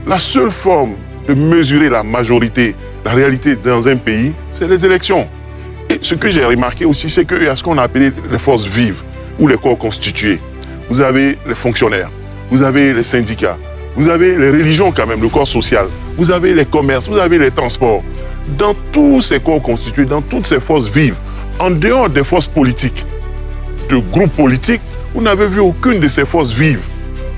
La seule forme de mesurer la majorité, la réalité dans un pays, c'est les élections. Et ce que j'ai remarqué aussi, c'est qu'il y a ce qu'on a appelé les forces vives ou les corps constitués. Vous avez les fonctionnaires, vous avez les syndicats, vous avez les religions quand même, le corps social, vous avez les commerces, vous avez les transports. Dans tous ces corps constitués, dans toutes ces forces vives, en dehors des forces politiques, de groupes politiques, vous n'avez vu aucune de ces forces vives,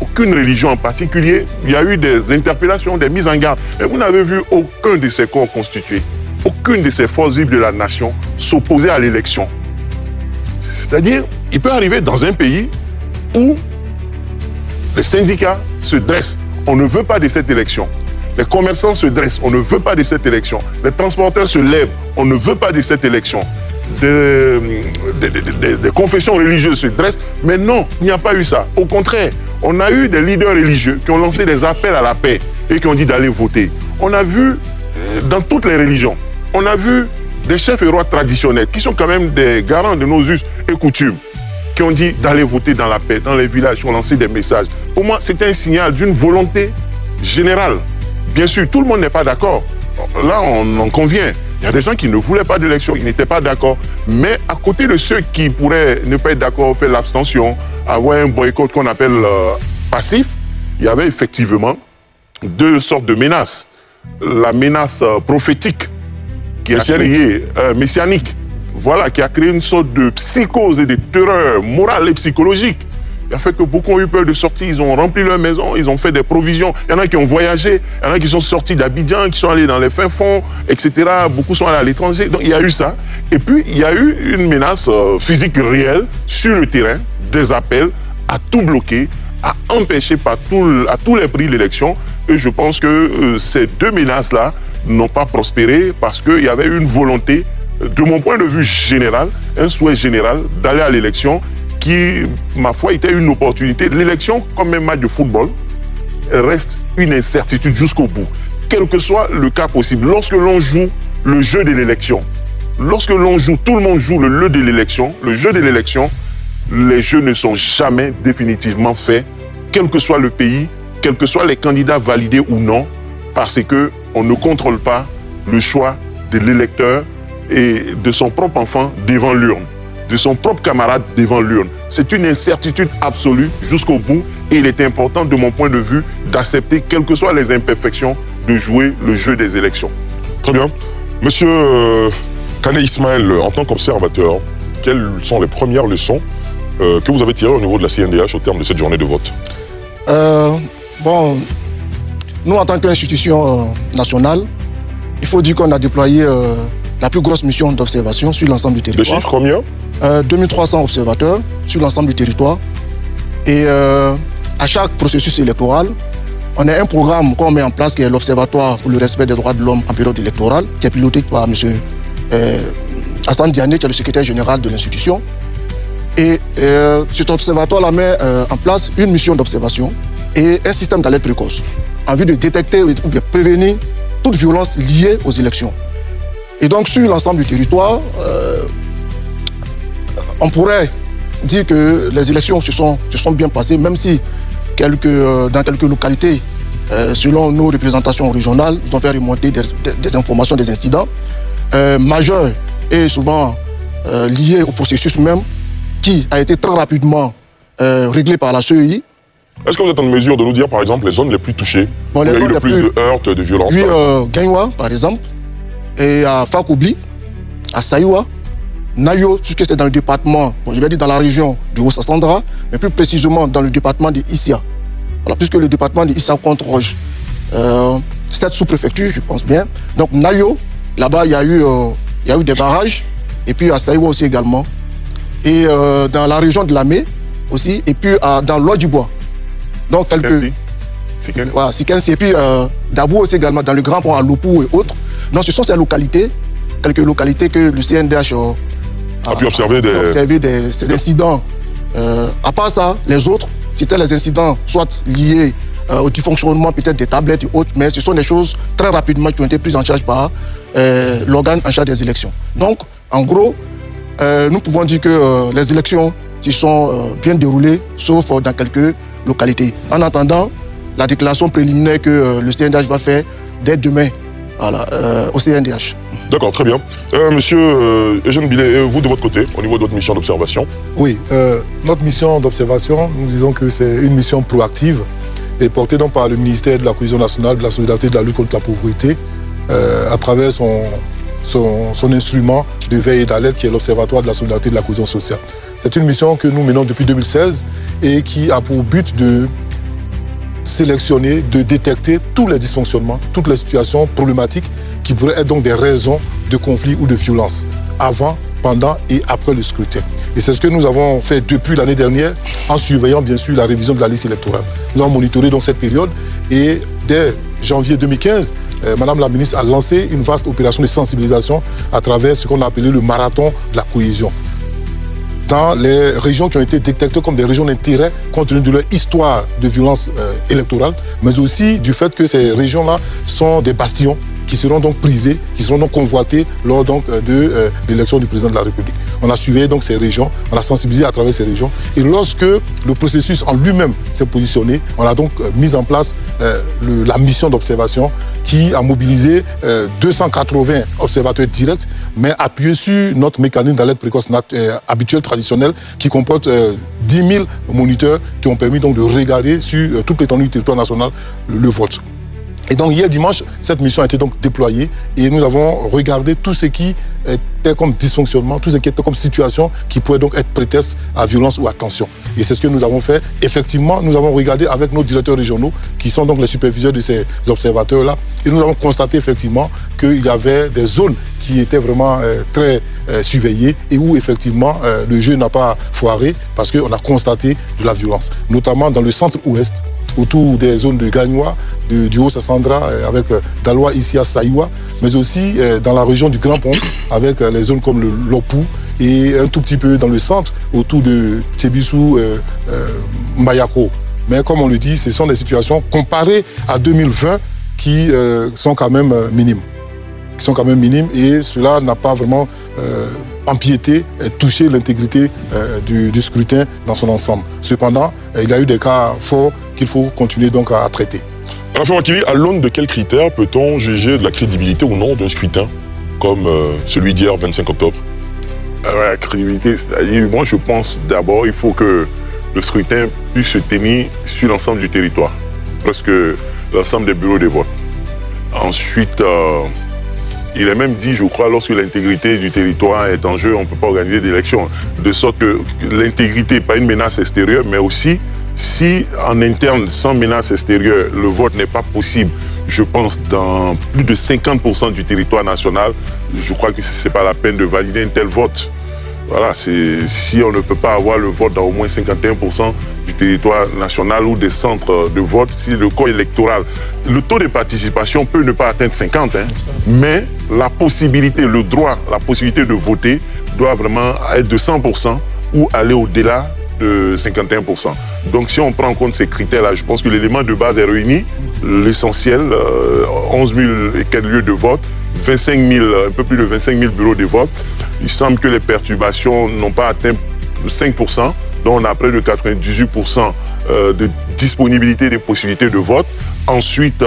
aucune religion en particulier. Il y a eu des interpellations, des mises en garde, mais vous n'avez vu aucun de ces corps constitués, aucune de ces forces vives de la nation s'opposer à l'élection. C'est-à-dire, il peut arriver dans un pays où les syndicats se dressent, on ne veut pas de cette élection. Les commerçants se dressent, on ne veut pas de cette élection. Les transporteurs se lèvent, on ne veut pas de cette élection. Des confessions religieuses se dressent, mais non, il n'y a pas eu ça. Au contraire, on a eu des leaders religieux qui ont lancé des appels à la paix et qui ont dit d'aller voter. On a vu dans toutes les religions, on a vu des chefs et rois traditionnels qui sont quand même des garants de nos us et coutumes, qui ont dit d'aller voter dans la paix, dans les villages, qui ont lancé des messages. Pour moi, c'est un signal d'une volonté générale. Bien sûr, tout le monde n'est pas d'accord. Là, on en convient. Il y a des gens qui ne voulaient pas d'élection, ils n'étaient pas d'accord. Mais à côté de ceux qui pourraient ne pas être d'accord, faire l'abstention, avoir un boycott qu'on appelle passif, il y avait effectivement deux sortes de menaces. La menace prophétique, qui a créé, messianique, voilà, qui a créé une sorte de psychose et de terreur morale et psychologique. Il a fait que beaucoup ont eu peur de sortir, ils ont rempli leur maison, ils ont fait des provisions. Il y en a qui ont voyagé, il y en a qui sont sortis d'Abidjan, qui sont allés dans les fins fonds, etc. Beaucoup sont allés à l'étranger. Donc il y a eu ça. Et puis il y a eu une menace physique réelle sur le terrain, des appels à tout bloquer, à empêcher à tous les prix l'élection. Et je pense que ces deux menaces-là n'ont pas prospéré parce qu'il y avait une volonté, de mon point de vue général, un souhait général d'aller à l'élection qui, ma foi, était une opportunité. L'élection, comme un match de football, reste une incertitude jusqu'au bout. Quel que soit le cas possible, lorsque l'on joue le jeu de l'élection, lorsque l'on joue, tout le monde joue le jeu de l'élection, les jeux ne sont jamais définitivement faits, quel que soit le pays, quels que soient les candidats validés ou non, parce qu'on ne contrôle pas le choix de l'électeur et de son propre enfant devant l'urne, de son propre camarade devant l'urne. C'est une incertitude absolue jusqu'au bout et il est important, de mon point de vue, d'accepter, quelles que soient les imperfections, de jouer le jeu des élections. Très bien. Monsieur Kane Ismaël, en tant qu'observateur, quelles sont les premières leçons que vous avez tirées au niveau de la CNDH au terme de cette journée de vote? Bon, nous, en tant qu'institution nationale, il faut dire qu'on a déployé la plus grosse mission d'observation sur l'ensemble du territoire. De chiffres combien? 2300 observateurs sur l'ensemble du territoire. Et à chaque processus électoral, on a un programme qu'on met en place qui est l'Observatoire pour le respect des droits de l'homme en période électorale, qui est piloté par M. Hassan Diané, qui est le secrétaire général de l'institution. Et cet observatoire-là met en place une mission d'observation et un système d'alerte précoce en vue de détecter ou de prévenir toute violence liée aux élections. Et donc, sur l'ensemble du territoire, on pourrait dire que les élections se sont bien passées, même si dans quelques localités, selon nos représentations régionales, ils ont fait remonter des informations, des incidents majeurs et souvent liés au processus même, qui a été très rapidement réglé par la CEI. Est-ce que vous êtes en mesure de nous dire, par exemple, les zones les plus touchées, où il y a eu le plus de heurts, de violences? Oui, Gagnoua, par exemple, et à Fakoubi, à Saïwa, Nayo, puisque c'est dans le département, je vais dire dans la région du Haut-Sassandra, mais plus précisément dans le département de Issia. Voilà, puisque le département de Issia compte 7 sous-préfectures, je pense bien. Donc Nayo, là-bas, il y a eu des barrages, et puis à Saïwa aussi également. Et dans la région de Lamé aussi, et puis dans l'Ouest du Bois. Donc Sikensi, et puis Dabou aussi également, dans le Grand Pont à Lopou et autres. Donc ce sont ces localités, quelques localités que le CNDH a pu observer ces incidents. À part ça, les autres, c'était les incidents soit liés au dysfonctionnement peut-être des tablettes et autres, mais ce sont des choses très rapidement qui ont été prises en charge par l'organe en charge des élections. Donc, en gros, nous pouvons dire que les élections se sont bien déroulées, sauf dans quelques localités. En attendant, la déclaration préliminaire que le CNDH va faire dès demain au CNDH. D'accord, très bien. Monsieur Eugène Billet, vous de votre côté, au niveau de votre mission d'observation? Oui, notre mission d'observation, nous disons que c'est une mission proactive et portée donc par le ministère de la Cohésion nationale, de la solidarité et de la lutte contre la pauvreté à travers son instrument de veille et d'alerte qui est l'Observatoire de la solidarité et de la cohésion sociale. C'est une mission que nous menons depuis 2016 et qui a pour but de sélectionner, de détecter tous les dysfonctionnements, toutes les situations problématiques qui pourraient être donc des raisons de conflit ou de violence avant, pendant et après le scrutin. Et c'est ce que nous avons fait depuis l'année dernière en surveillant bien sûr la révision de la liste électorale. Nous avons monitoré donc cette période et dès janvier 2015, Madame la ministre a lancé une vaste opération de sensibilisation à travers ce qu'on a appelé le marathon de la cohésion. Dans les régions qui ont été détectées comme des régions d'intérêt compte tenu de leur histoire de violence électorale, mais aussi du fait que ces régions-là sont des bastions qui seront donc prisés, qui seront donc convoités lors donc de l'élection du président de la République. On a suivi donc ces régions, on a sensibilisé à travers ces régions. Et lorsque le processus en lui-même s'est positionné, on a donc mis en place la mission d'observation qui a mobilisé 280 observateurs directs, mais appuyé sur notre mécanisme d'alerte précoce habituel, traditionnel, qui comporte 10 000 moniteurs qui ont permis donc de regarder sur toute l'étendue du territoire national le vote. Et donc hier dimanche, cette mission a été donc déployée et nous avons regardé tout ce qui était comme dysfonctionnement, tout ce qui était comme situation qui pouvait donc être prétexte à violence ou à tension. Et c'est ce que nous avons fait. Effectivement, nous avons regardé avec nos directeurs régionaux, qui sont donc les superviseurs de ces observateurs-là, et nous avons constaté effectivement qu'il y avait des zones qui étaient vraiment très surveillées et où effectivement le jeu n'a pas foiré parce qu'on a constaté de la violence, notamment dans le centre-ouest, autour des zones de Gagnoa, du Haut-Sassandra, avec Daloa, ici à Saïwa, mais aussi dans la région du Grand Pont, avec les zones comme le Lopou, et un tout petit peu dans le centre, autour de Tébissou, Mbayako. Mais comme on le dit, ce sont des situations comparées à 2020 qui sont quand même minimes. Et cela n'a pas vraiment empiété et touché l'intégrité du scrutin dans son ensemble. Cependant, il y a eu des cas forts qu'il faut continuer donc à traiter. Alain Wakili, à l'aune de quels critères peut-on juger de la crédibilité ou non d'un scrutin comme celui d'hier, 25 octobre? La crédibilité, c'est-à-dire, moi je pense d'abord il faut que le scrutin puisse se tenir sur l'ensemble du territoire, presque l'ensemble des bureaux de vote. Ensuite, il est même dit, je crois, lorsque l'intégrité du territoire est en jeu, on ne peut pas organiser d'élection. De sorte que l'intégrité, pas une menace extérieure, mais aussi si en interne, sans menace extérieure, le vote n'est pas possible, je pense, dans plus de 50% du territoire national, je crois que ce n'est pas la peine de valider un tel vote. Voilà, si on ne peut pas avoir le vote dans au moins 51% du territoire national ou des centres de vote, si le corps électoral, le taux de participation peut ne pas atteindre 50, mais la possibilité, le droit, la possibilité de voter doit vraiment être de 100% ou aller au-delà de 51%. Donc si on prend en compte ces critères-là, je pense que l'élément de base est réuni. L'essentiel, 11 000 et quelques lieux de vote, 25 000, un peu plus de 25 000 bureaux de vote. Il semble que les perturbations n'ont pas atteint 5%, donc on a près de 98% de disponibilité des possibilités de vote. Ensuite,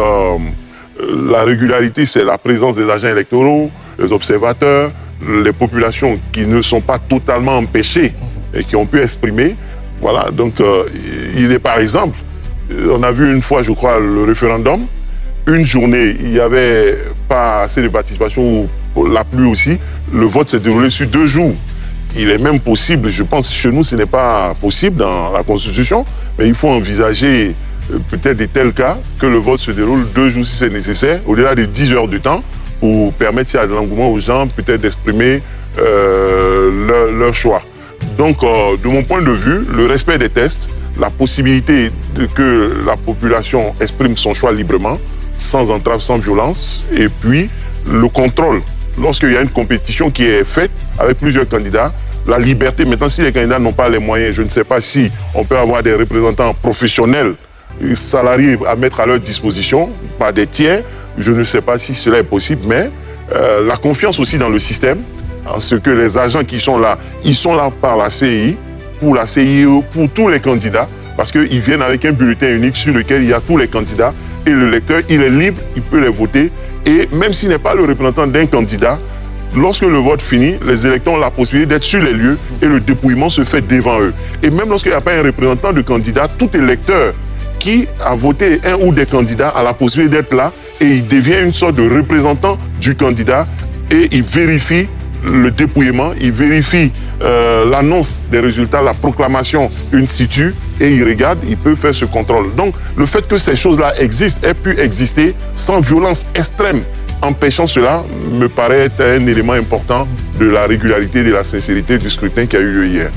la régularité, c'est la présence des agents électoraux, les observateurs, les populations qui ne sont pas totalement empêchées et qui ont pu exprimer. Voilà, donc il est par exemple, on a vu une fois, je crois, le référendum, une journée, il n'y avait pas assez de participation, ou la pluie aussi, le vote s'est déroulé sur 2 jours. Il est même possible, je pense chez nous ce n'est pas possible dans la Constitution, mais il faut envisager peut-être des tels cas que le vote se déroule 2 jours si c'est nécessaire, au-delà de 10 heures de temps, pour permettre s'il y a de l'engouement aux gens peut-être d'exprimer leur choix. Donc, de mon point de vue, le respect des tests, la possibilité que la population exprime son choix librement, sans entrave, sans violence, et puis le contrôle. Lorsqu'il y a une compétition qui est faite avec plusieurs candidats, la liberté, maintenant si les candidats n'ont pas les moyens, je ne sais pas si on peut avoir des représentants professionnels, salariés à mettre à leur disposition, pas des tiers, je ne sais pas si cela est possible, mais la confiance aussi dans le système, en ce que les agents qui sont là, ils sont là par la CI, pour tous les candidats, parce qu'ils viennent avec un bulletin unique sur lequel il y a tous les candidats et le lecteur, il est libre, il peut les voter. Et même s'il n'est pas le représentant d'un candidat, lorsque le vote finit, les électeurs ont la possibilité d'être sur les lieux et le dépouillement se fait devant eux. Et même lorsqu'il n'y a pas un représentant de candidat, tout électeur qui a voté un ou des candidats a la possibilité d'être là et il devient une sorte de représentant du candidat et il vérifie le dépouillement, il vérifie l'annonce des résultats, la proclamation in situ et il regarde, il peut faire ce contrôle. Donc le fait que ces choses-là existent, aient pu exister sans violence extrême, empêchant cela, me paraît être un élément important de la régularité et de la sincérité du scrutin qui a eu lieu hier.